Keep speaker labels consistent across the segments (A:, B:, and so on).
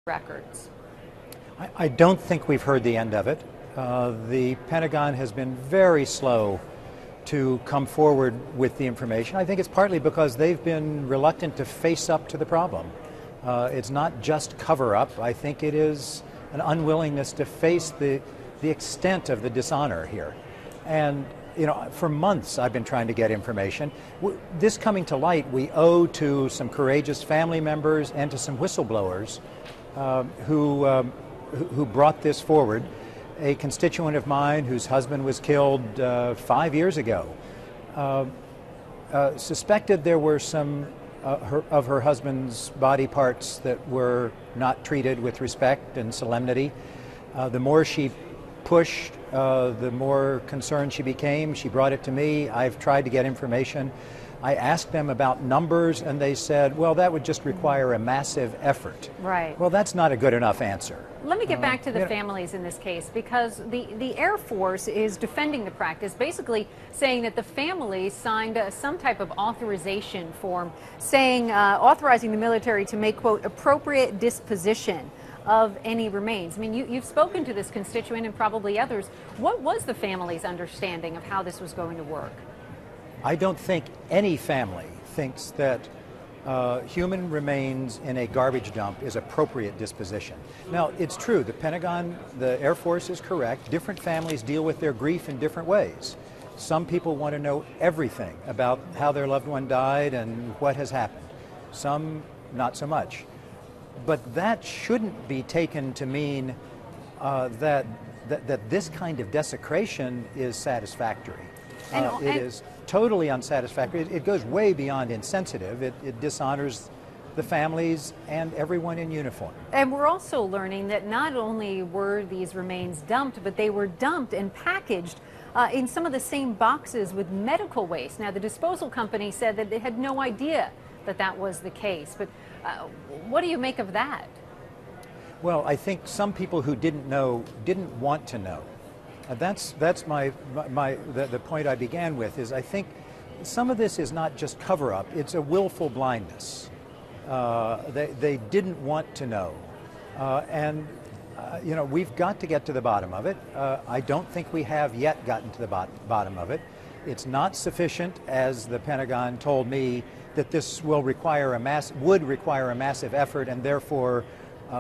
A: records?
B: I don't think we've heard the end of it. The Pentagon has been very slow to come forward with the information. I think it's partly because they've been reluctant to face up to the problem. It's not just cover-up. I think it is an unwillingness to face the extent of the dishonor here. And you know, for months I've been trying to get information. This coming to light we owe to some courageous family members and to some whistleblowers who brought this forward. A constituent of mine whose husband was killed 5 years ago suspected there were some of her husband's body parts that were not treated with respect and solemnity. The more she pushed, the more concerned she became. She brought it to me. I've tried to get information. I asked them about numbers, and they said, well, that would just require a massive effort.
A: Right.
B: Well, that's not a good enough answer.
A: Let me get back to the families in this case, because the Air Force is defending the practice, basically saying that the families signed some type of authorization form saying, authorizing the military to make, quote, appropriate disposition of any remains. I mean, you've spoken to this constituent and probably others. What was the family's understanding of how this was going to work?
B: I don't think any family thinks that human remains in a garbage dump is appropriate disposition. Now, it's true, the Pentagon, the Air Force is correct. Different families deal with their grief in different ways. Some people want to know everything about how their loved one died and what has happened. Some, not so much. But that shouldn't be taken to mean that this kind of desecration is satisfactory. It is totally unsatisfactory. It goes way beyond insensitive. It dishonors the families and everyone in uniform.
A: And we're also learning that not only were these remains dumped, but they were dumped and packaged in some of the same boxes with medical waste. Now, the disposal company said that they had no idea that that was the case. But what do you make of that?
B: Well, I think some people who didn't know didn't want to know. That's the point I began with, is I think some of this is not just cover-up, it's a willful blindness. They didn't want to know. You know, we've got to get to the bottom of it. I don't think we have yet gotten to the bottom of it. It's not sufficient, as the Pentagon told me, that this would require a massive effort, and therefore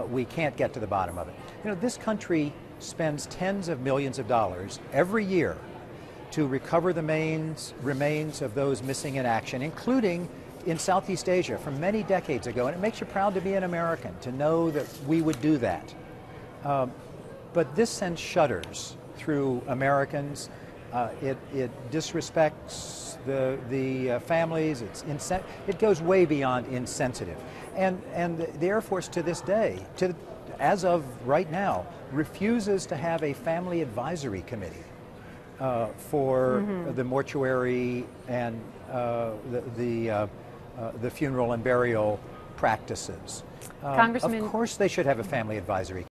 B: we can't get to the bottom of it. You know, this country spends tens of millions of dollars every year to recover the remains of those missing in action, including in Southeast Asia from many decades ago. And it makes you proud to be an American, to know that we would do that. But this sends shudders through Americans. It disrespects the families. It goes way beyond insensitive. And the Air Force to this day, as of right now, refuses to have a family advisory committee for the mortuary and the funeral and burial practices.
A: Congressman,
B: of course they should have a family advisory